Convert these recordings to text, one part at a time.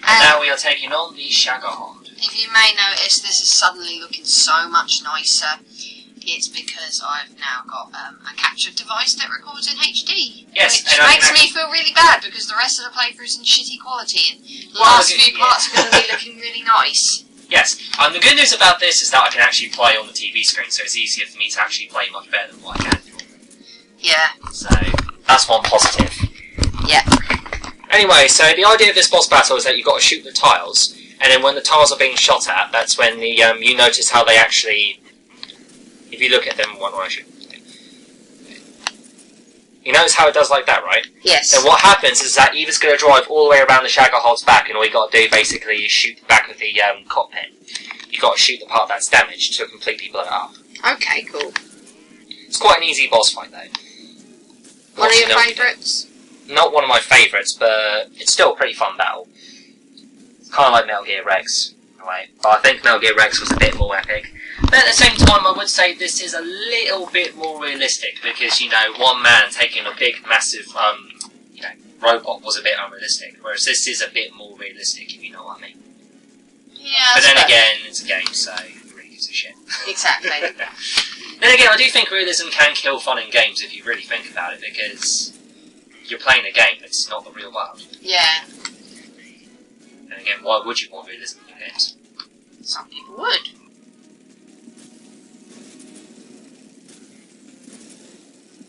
And now we are taking on the Shagohod. If you may notice, this is suddenly looking so much nicer. It's because I've now got a capture device that records in HD. Yes, which makes me feel really bad because the rest of the playthrough's in shitty quality and the last few parts are going to be looking really nice. Yes, the good news about this is that I can actually play on the TV screen, so it's easier for me to actually play much better than what I can do. Yeah. So, that's one positive. Yeah. Anyway, so the idea of this boss battle is that you've got to shoot the tiles, and then when the tiles are being shot at, that's when the you notice how they actually... If you look at them, what do I shoot? You notice how it does like that, right? Yes. Then what happens is that Eva's going to drive all the way around the Shagohod's back, and all you got to do basically is shoot the back of the cockpit. You got to shoot the part that's damaged to completely blow it up. Okay, cool. It's quite an easy boss fight, though. One of your favourites? Not one of my favourites, but it's still a pretty fun battle. It's kind of like Metal Gear Rex, in a way. But I think Metal Gear Rex was a bit more epic. But at the same time, I would say this is a little bit more realistic, because, you know, one man taking a big, massive, you know, robot was a bit unrealistic, whereas this is a bit more realistic, if you know what I mean. Yeah, but then again, it's a game, so who really gives a shit? Exactly. Then again, I do think realism can kill fun in games if you really think about it, because you're playing a game, it's not the real world. Yeah. And again, why would you want realism in games? Some people would.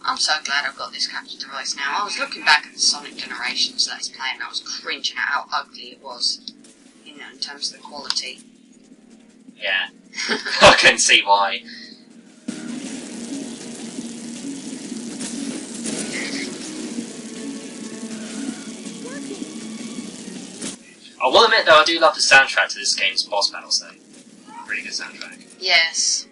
I'm so glad I've got this capture device now. I was looking back at the Sonic Generations that it's playing and I was cringing at how ugly it was, you know, in terms of the quality. Yeah. I can see why. I will admit though, I do love the soundtrack to this game's boss battles though. Pretty good soundtrack. Yes.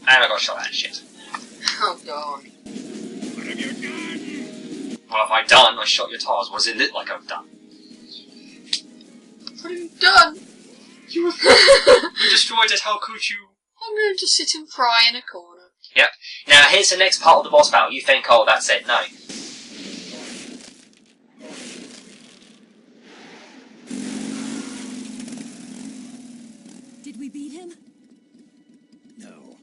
And I got shot at and shit. Oh god. What have you done? What have I done? I shot your tires. What does it look like I've done? What have you done? You destroyed it, how could you? I'm going to sit and cry in a corner. Yep. Now here's the next part of the boss battle. You think, oh, that's it. No. Did we beat him? No.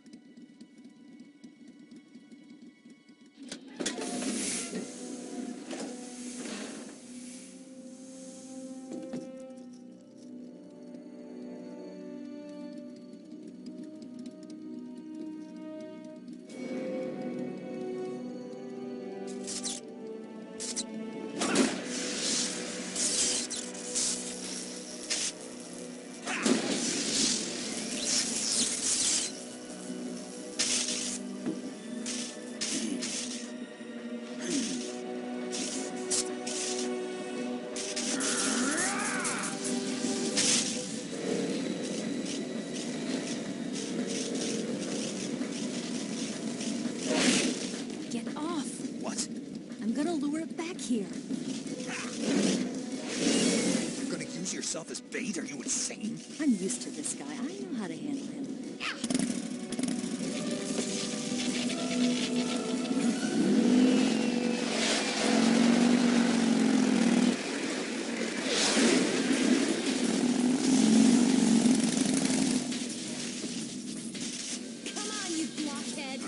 I'm gonna lure it back here. You're gonna use yourself as bait? Are you insane? I'm used to this guy. I know how to handle him. Come on, you blockhead!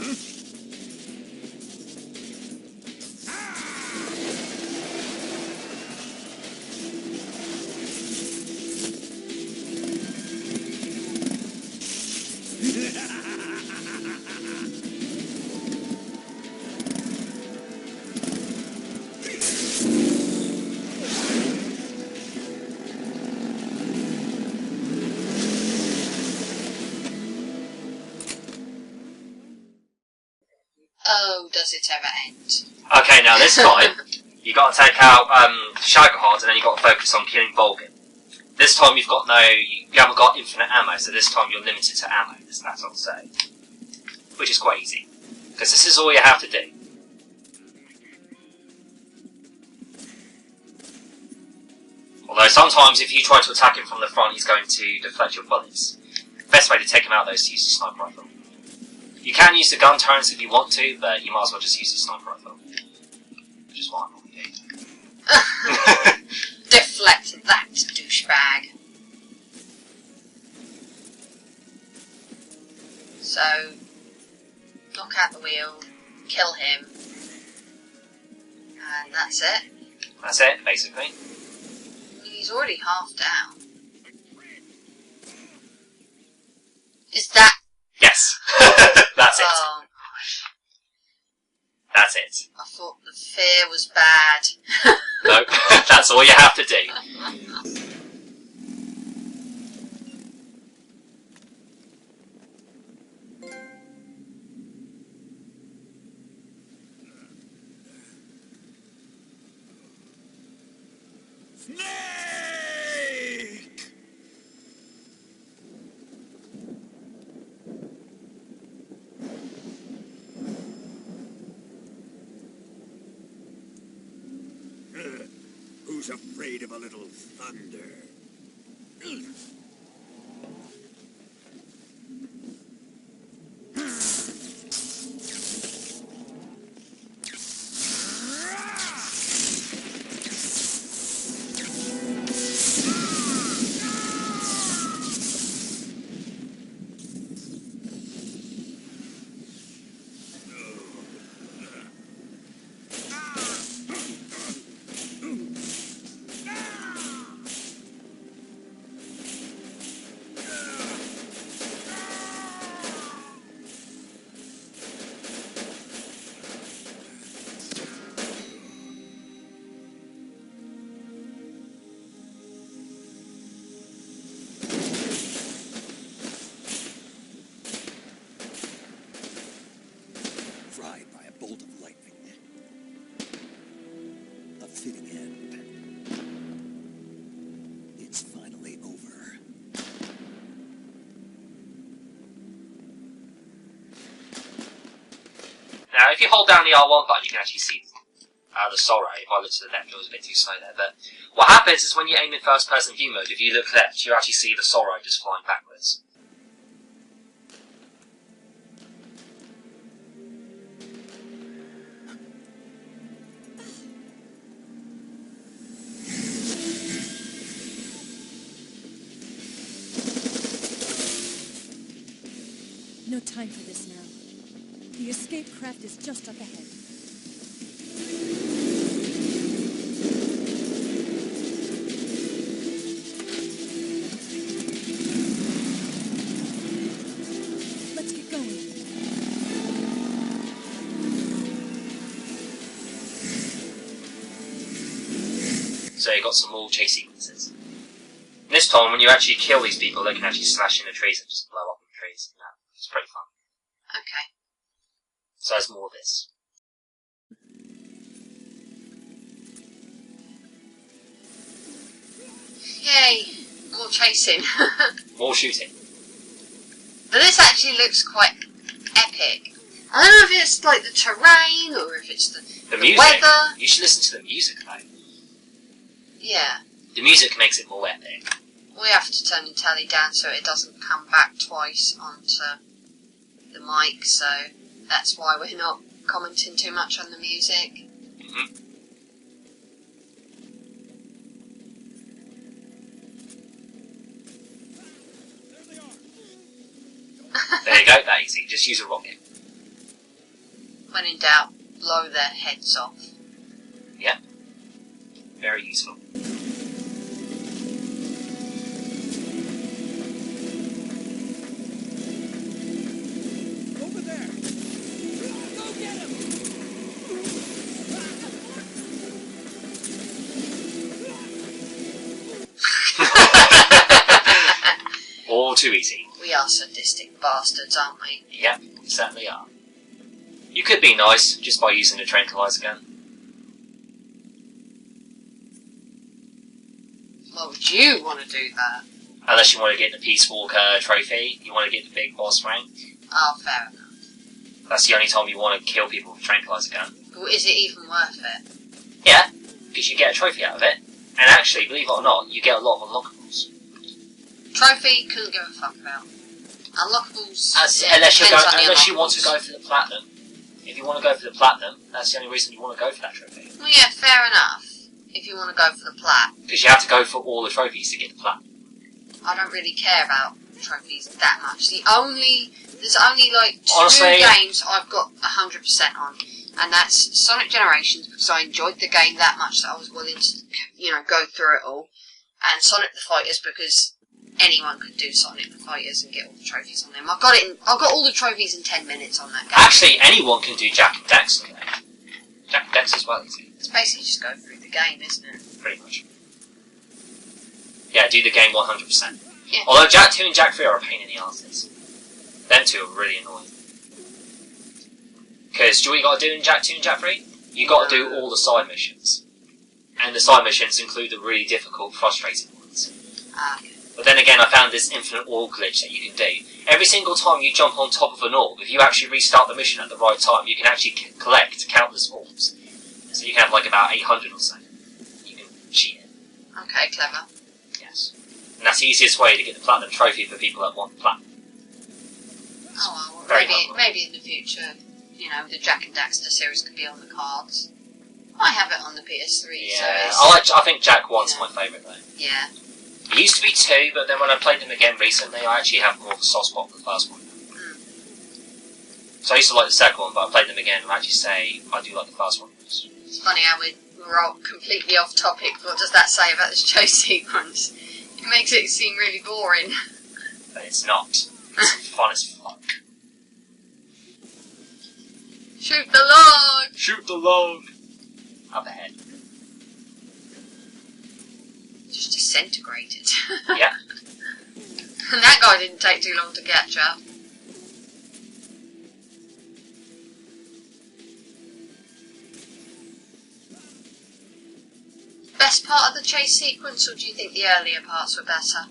Oh, does it ever end? Okay, now this time, you got to take out Shagohod, and then you got to focus on killing Volgin. This time you haven't got infinite ammo, so this time you're limited to ammo, that's what I'll say. Which is quite easy, because this is all you have to do. sometimes if you try to attack him from the front, he's going to deflect your bullets. The best way to take him out though is to use the sniper rifle. You can use the gun turrets if you want to, but you might as well just use the sniper rifle. Which is what I normally do. Deflect that, douchebag. So, knock out the wheel, kill him, and that's it. That's it, basically. He's already half down. Is that... Yes. That's it. Oh, That's it. I thought the fear was bad. No, that's all you have to do. Snake! Who's afraid of a little thunder? Fried by a bolt of lightning. A fitting end. It's finally over. Now, if you hold down the R1 button, you can actually see the soul ray. If I look to the left, it was a bit too slow there. But what happens is when you aim in first-person view mode, if you look left, you actually see the soul ray just flying backwards. No time for this now. The escape craft is just up ahead. Let's get going. So you got some more chase sequences. And this time, when you actually kill these people, they can actually slash in the trees and just blow up in the trees. Yeah, it's pretty fun. Okay. So there's more of this. Yay! More chasing. More shooting. But this actually looks quite epic. I don't know if it's like the terrain or if it's the The music. weather. You should listen to the music, though. Yeah. The music makes it more epic. We have to turn the telly down so it doesn't come back twice onto the mic, so that's why we're not commenting too much on the music. Mm-hmm. There you go, that easy. Just use a rocket. When in doubt, blow their heads off. Yeah. Very useful. Over there! Go get him! All too easy. We are sadistic bastards, aren't we? Yep, we certainly are. You could be nice just by using the tranquilizer gun. Why would you want to do that? Unless you want to get the Peace Walker trophy, you want to get the big boss rank. Oh, fair enough. That's the only time you want to kill people with a tranquilizer gun. But is it even worth it? Yeah, because you get a trophy out of it. And actually, believe it or not, you get a lot of unlockables. Trophy, couldn't give a fuck about. Unlockables, Unless you want to go for the platinum. If you want to go for the platinum, that's the only reason you want to go for that trophy. Well, yeah, fair enough. If you want to go for the plat. Because you have to go for all the trophies to get the plat. I don't really care about trophies that much. There's only like two games I've got 100% on, and that's Sonic Generations, because I enjoyed the game that much that I was willing to, go through it all, and Sonic the Fighters, because anyone could do Sonic the Fighters and get all the trophies on them. I got all the trophies in 10 minutes on that game. Actually, anyone can do Jak and Dax on that. Jak and Dax as well, isn't it? It's basically just go through the game, isn't it? Pretty much. Yeah, do the game 100%. Yeah. Although Jak 2 and Jak 3 are a pain in the asses. Them two are really annoying. Because do what you gotta do in Jak 2 and Jak 3? You gotta do all the side missions. And the side missions include the really difficult, frustrating ones. Okay. But then again, I found this infinite orb glitch that you can do. Every single time you jump on top of an orb, if you actually restart the mission at the right time, you can actually collect countless orbs. So you can have like about 800 or so. You can cheat it. Okay, clever. Yes. And that's the easiest way to get the platinum trophy for people that want the platinum. Oh well, maybe in the future, the Jak and Daxter series could be on the cards. I have it on the PS3. Yeah, so I think Jak 1's my favourite though. Yeah. It used to be 2, but then when I played them again recently, I actually have more of a soft spot for the first one. So I used to like the second one, but I played them again and I actually say I do like the first one. It's funny how we're all completely off topic. What does that say about this chase sequence? It makes it seem really boring. But it's not. It's fun as fuck. Shoot the log! Shoot the log! Up ahead. Just disintegrated. Yeah. And that guy didn't take too long to catch up. Best part of the chase sequence, or do you think the earlier parts were better?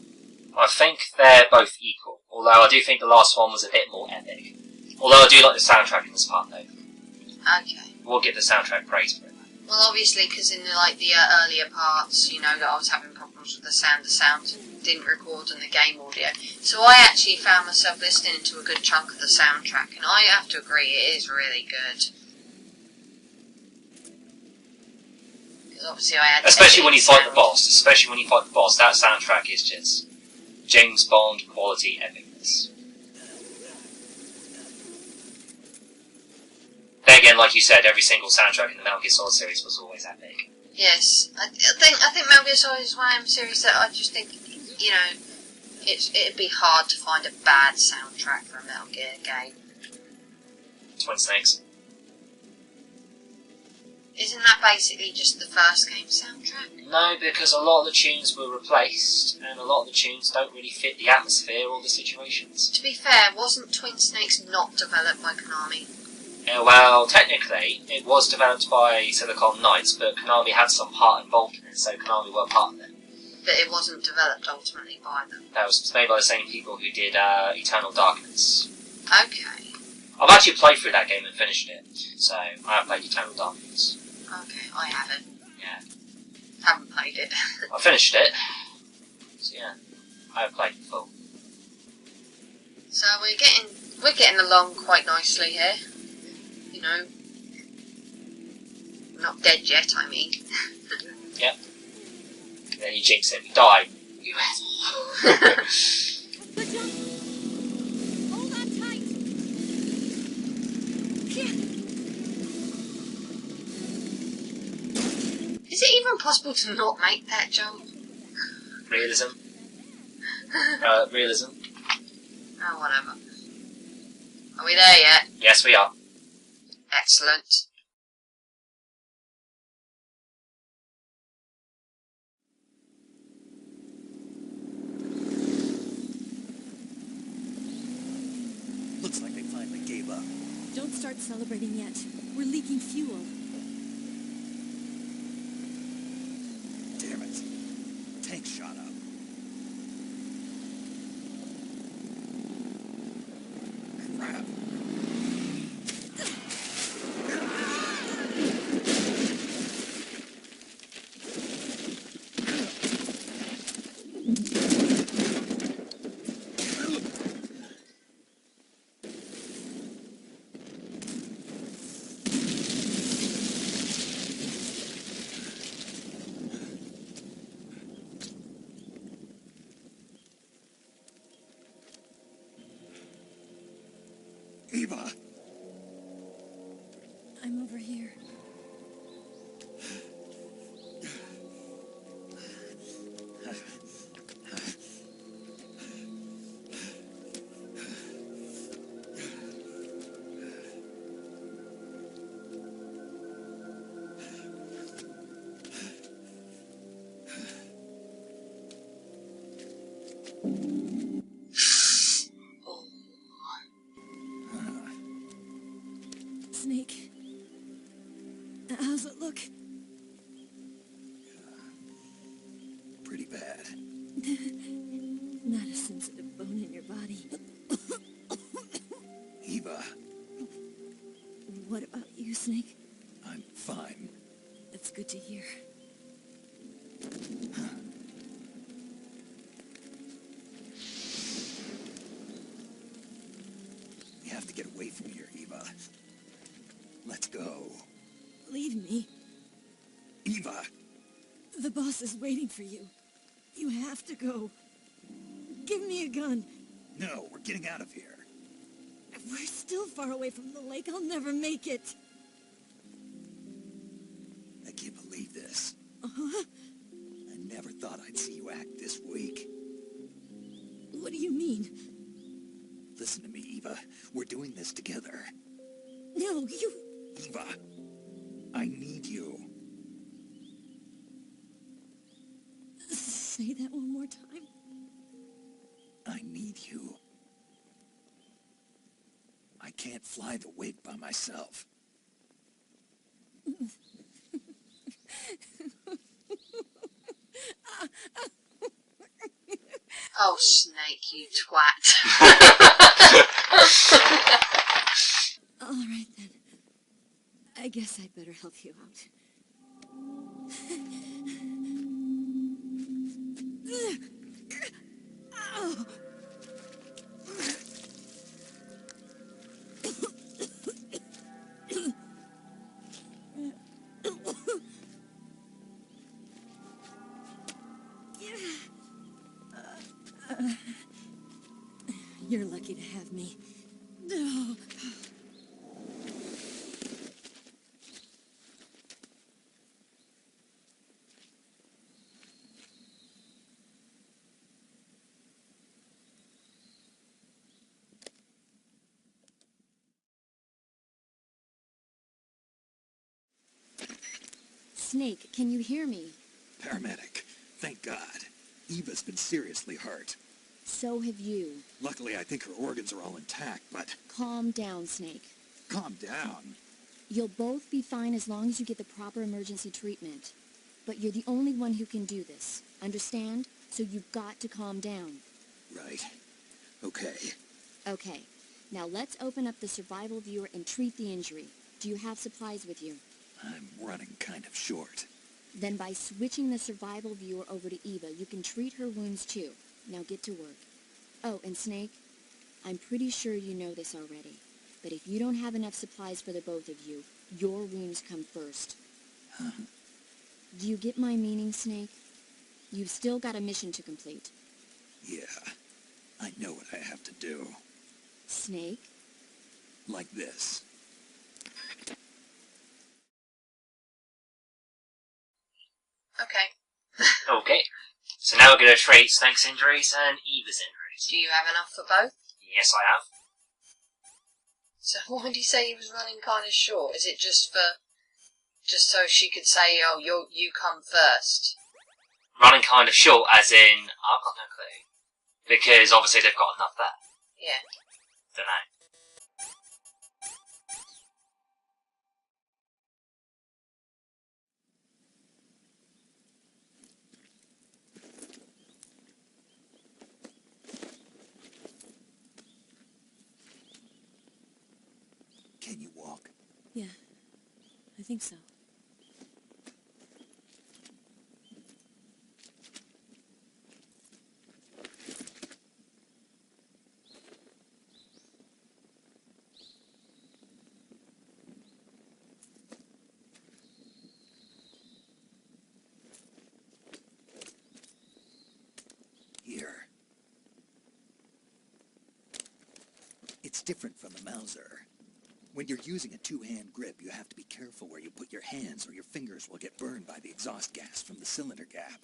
I think they're both equal, although I do think the last one was a bit more epic. Although I do like the soundtrack in this part though. Okay. We'll give the soundtrack praise for it. Well, obviously, because in the earlier parts, that I was having problems with the sound didn't record in the game audio. So I actually found myself listening to a good chunk of the soundtrack, and I have to agree, it is really good. Because obviously I had Especially when you fight the boss. That soundtrack is just James Bond quality epicness. Then again, like you said, every single soundtrack in the Metal Gear Solid series was always epic. Yes, I think Metal Gear Solid is one of them series that I just think, it'd be hard to find a bad soundtrack for a Metal Gear game. Twin Snakes. Isn't that basically just the first game soundtrack? No, because a lot of the tunes were replaced, and a lot of the tunes don't really fit the atmosphere or the situations. To be fair, wasn't Twin Snakes not developed by Konami? Well, technically, it was developed by Silicon Knights, but Konami had some part involved in it, so Konami were part of it. But it wasn't developed ultimately by them? That was made by the same people who did Eternal Darkness. Okay. I've actually played through that game and finished it, so I have played Eternal Darkness. Okay, I haven't. Yeah. Haven't played it. I finished it, so yeah, I have played it full. So we're getting along quite nicely here. We're not dead yet, I mean. Yep. And then you jinx it, we died. You asshole. The jump! Hold on tight! Is it even possible to not make that jump? Realism. Realism. Oh, whatever. Are we there yet? Yes, we are. Excellent. Looks like they finally gave up. Don't start celebrating yet. We're leaking fuel. Damn it. Tank shot up. Crap. I'm over here. Snake. How's it look? Pretty bad. Not a sensitive bone in your body. Eva, What about you, Snake? I'm fine. That's good to hear. We have to get away from here, Eva. Let's go. Leave me. Eva! The boss is waiting for you. You have to go. Give me a gun. No, we're getting out of here. If we're still far away from the lake, I'll never make it. I can't believe this. Uh-huh. I never thought I'd see you act this weak. What do you mean? Listen to me, Eva. We're doing this together. No, you... Eva, I need you. Say that one more time. I need you. I can't fly the wig by myself. Oh, Snake, you twat. All right, then. I guess I'd better help you out. Ow. You're lucky to have me. No. Snake, can you hear me? Paramedic, thank God. Eva's been seriously hurt. So have you. Luckily, I think her organs are all intact, but... Calm down, Snake. Calm down. You'll both be fine as long as you get the proper emergency treatment. But you're the only one who can do this. Understand? So you've got to calm down. Right. Okay. Okay. Now let's open up the survival viewer and treat the injury. Do you have supplies with you? I'm running kind of short. Then by switching the survival viewer over to Eva, you can treat her wounds too. Now get to work. Oh, and Snake, I'm pretty sure you know this already, but if you don't have enough supplies for the both of you, your wounds come first. Huh? Do you get my meaning, Snake? You've still got a mission to complete. Yeah. I know what I have to do. Snake? Like this. Okay. Okay. So now we're going to treat Snake's injuries and Eva's injuries. Do you have enough for both? Yes, I have. So why did you say he was running kind of short? Is it just so she could say, oh, you come first? Running kind of short, as in, I've got no clue. Because obviously they've got enough there. Yeah. Don't know. Can you walk? Yeah, I think so. Here. It's different from the Mauser. When you're using a two-hand grip, you have to be careful where you put your hands or your fingers will get burned by the exhaust gas from the cylinder gap.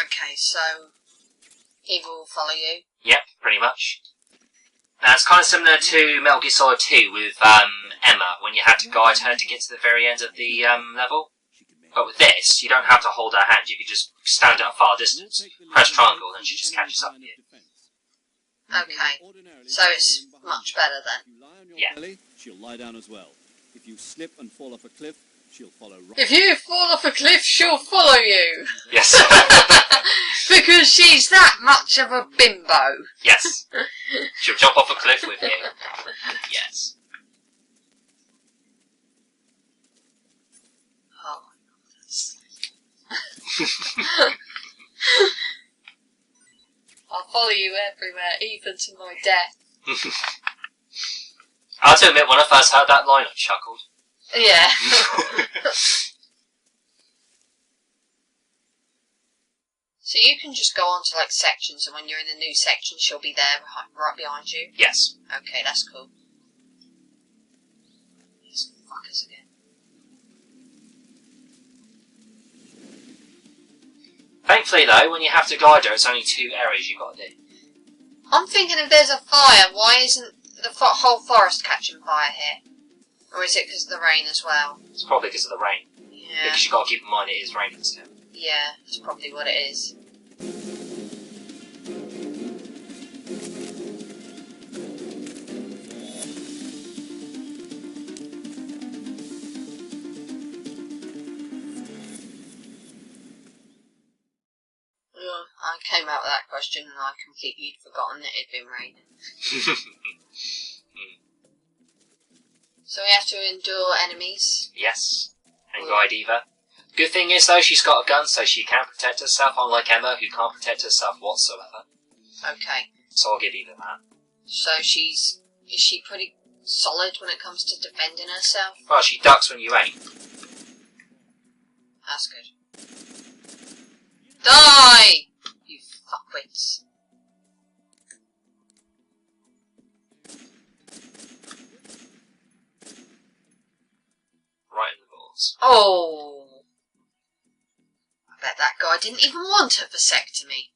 Okay, so Eva will follow you. Yep, pretty much. Now, it's kind of similar to Metal Gear Solid 2 with Emma, when you had to guide her to get to the very end of the level. But with this, you don't have to hold her hand, you can just stand at a far distance, press triangle, and she just catches up with you. Okay, so it's much better then. Yeah. She'll lie down as well. If you slip and fall off a cliff, she'll follow right. If you fall off a cliff, she'll follow you. Yes. Because she's that much of a bimbo. Yes. She'll jump off a cliff with you. Yes. Oh, I'll follow you everywhere, even to my death. I have to admit, when I first heard that line, I chuckled. Yeah. So you can just go on to like sections, and when you're in the new section, she'll be there right behind you? Yes. Okay, that's cool. These fuckers again. Thankfully, though, when you have to guide her, it's only 2 areas you've got to do. I'm thinking if there's a fire, why isn't the whole forest catching fire here? Or is it because of the rain as well? It's probably because of the rain. Yeah. Because you've got to keep in mind it is raining still. Yeah, that's probably what it is. I came out with that question and I completely forgotten that it had been raining. So we have to endure enemies. Yes. And guide Eva. Good thing is, though, she's got a gun, so she can protect herself, unlike Emma, who can't protect herself whatsoever. Okay. So I'll give Eva that. So is she pretty solid when it comes to defending herself? Well, she ducks when you aim. That's good. Die! You fuckwits. Right in the balls. Oh! I bet that guy didn't even want a vasectomy.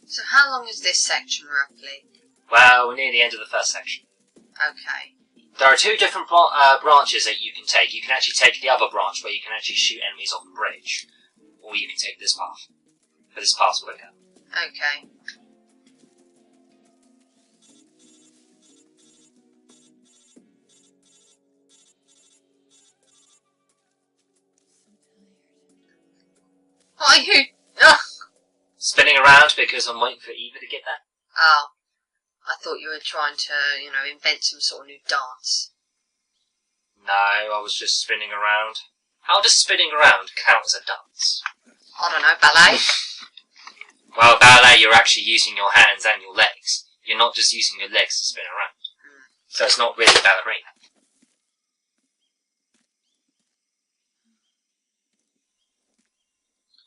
So how long is this section roughly? Well, we're near the end of the first section. Okay. There are 2 different branches that you can take. You can actually take the other branch where you can actually shoot enemies off the bridge. Or you can take this path. But this path's quicker. Okay. Are you? Ugh. Spinning around because I'm waiting for Eva to get there. Oh. I thought you were trying to, invent some sort of new dance. No, I was just spinning around. How does spinning around count as a dance? I don't know, ballet? Well, ballet, you're actually using your hands and your legs. You're not just using your legs to spin around. So it's not really ballerina.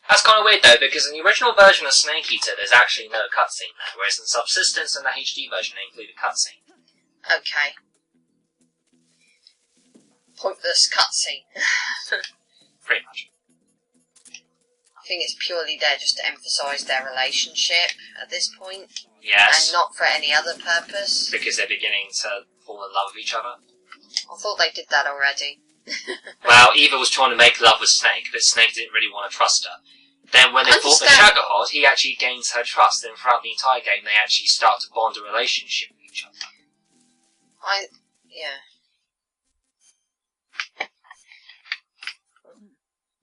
That's kind of weird though, because in the original version of Snake Eater, there's actually no cutscene there, whereas in Subsistence and the HD version, they include a cutscene. Okay. Pointless cutscene. Pretty much. I think it's purely there just to emphasise their relationship at this point. Yes. And not for any other purpose. Because they're beginning to fall in love with each other. I thought they did that already. Well, Eva was trying to make love with Snake, but Snake didn't really want to trust her. Then when they fought the Shagohod, he actually gains her trust, and throughout the entire game they actually start to bond a relationship with each other. Yeah.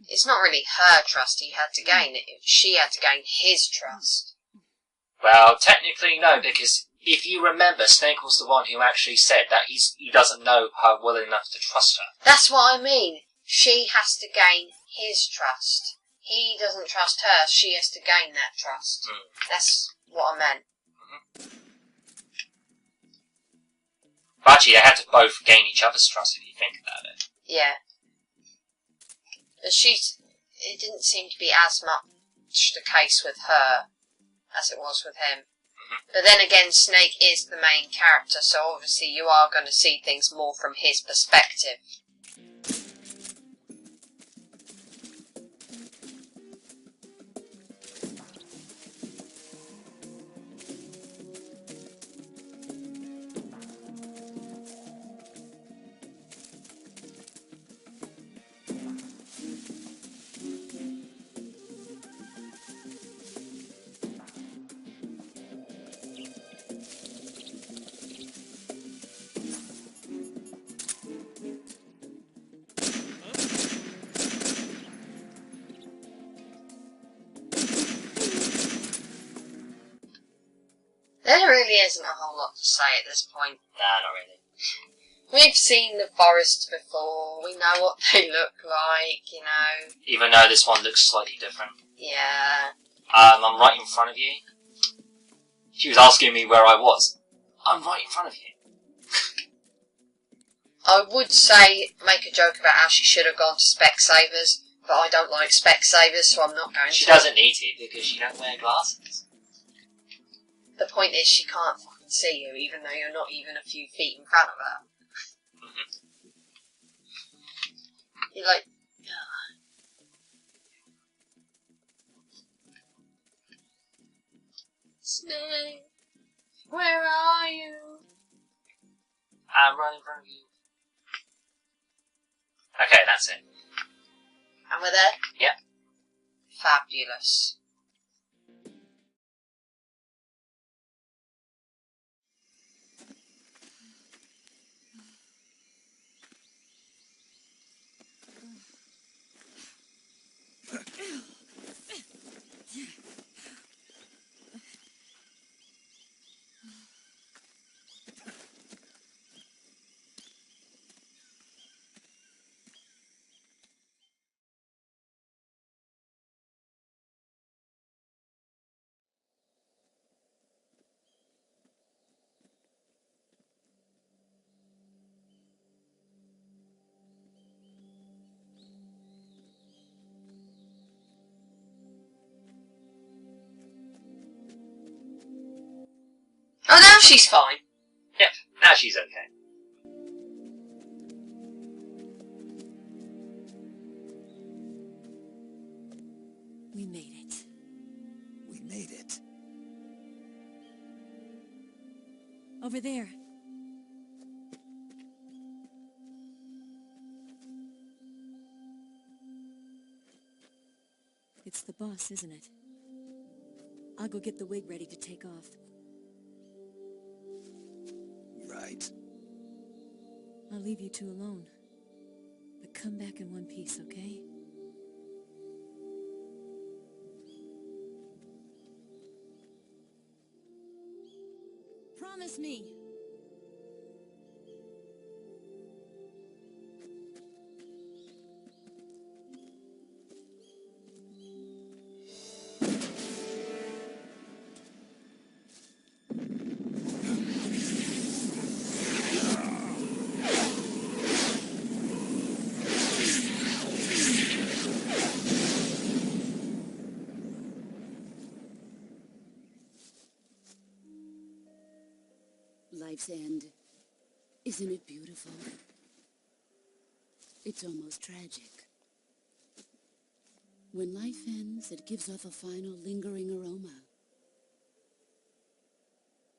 It's not really her trust he had to gain, she had to gain his trust. Well, technically no, because if you remember, Snake was the one who actually said that he doesn't know her well enough to trust her. That's what I mean. She has to gain his trust. He doesn't trust her, she has to gain that trust. That's what I meant. But actually, they had to both gain each other's trust if you think about it. Yeah. But it didn't seem to be as much the case with her as it was with him. But then again, Snake is the main character, so obviously you are going to see things more from his perspective. There really isn't a whole lot to say at this point. Nah, not really. We've seen the forests before, we know what they look like, you know. Even though this one looks slightly different. Yeah. I'm right in front of you. She was asking me where I was. I'm right in front of you. I would say, make a joke about how she should have gone to Specsavers, but I don't like Specsavers, so I'm not going to. She doesn't need to, because she don't wear glasses. The point is, she can't fucking see you, even though you're not even a few feet in front of her. You're like... Snake, where are you? I'm right in front of you. Okay, that's it. And we're there? Yep. Fabulous. Oh, now she's fine. Yep, now she's okay. We made it. We made it. Over there. It's the boss, isn't it? I'll go get the wig ready to take off. Right. I'll leave you two alone. But come back in one piece, okay? Promise me. Life's end. Isn't it beautiful? It's almost tragic. When life ends, it gives off a final lingering aroma.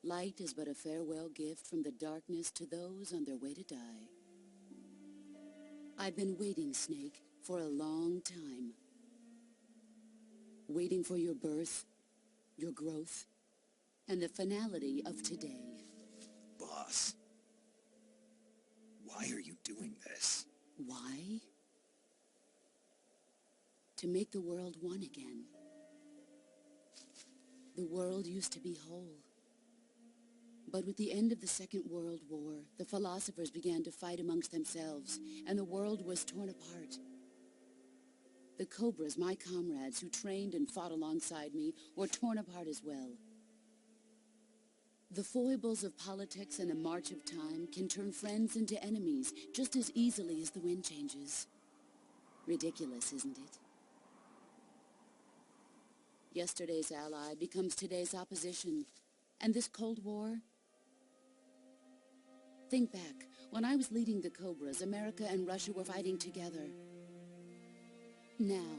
Light is but a farewell gift from the darkness to those on their way to die. I've been waiting, Snake, for a long time. waiting for your birth, your growth, and the finality of today. Boss, why are you doing this? Why? To make the world one again. The world used to be whole. But with the end of the Second World War, the philosophers began to fight amongst themselves, and the world was torn apart. The Cobras, my comrades who trained and fought alongside me, were torn apart as well. The foibles of politics and the march of time can turn friends into enemies just as easily as the wind changes. Ridiculous, isn't it? Yesterday's ally becomes today's opposition, and this Cold War... Think back. When I was leading the Cobras, America and Russia were fighting together. Now,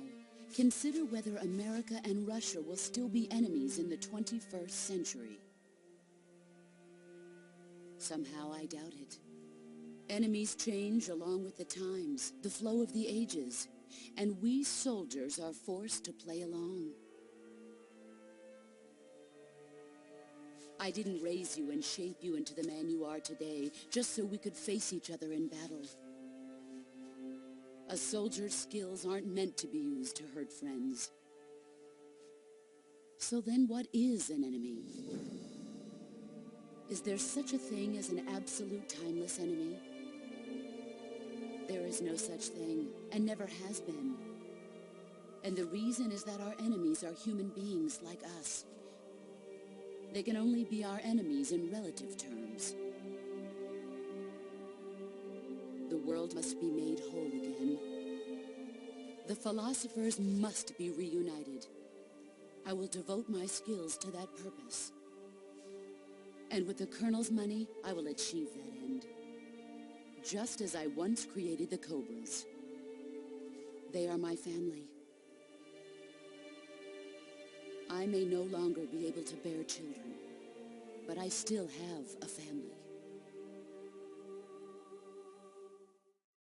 consider whether America and Russia will still be enemies in the 21st century. Somehow I doubt it. Enemies change along with the times, the flow of the ages, and we soldiers are forced to play along. I didn't raise you and shape you into the man you are today just so we could face each other in battle. A soldier's skills aren't meant to be used to hurt friends. So then what is an enemy? Is there such a thing as an absolute timeless enemy? There is no such thing, and never has been. And the reason is that our enemies are human beings like us. They can only be our enemies in relative terms. The world must be made whole again. The philosophers must be reunited. I will devote my skills to that purpose. And with the Colonel's money, I will achieve that end. Just as I once created the Cobras. They are my family. I may no longer be able to bear children, but I still have a family.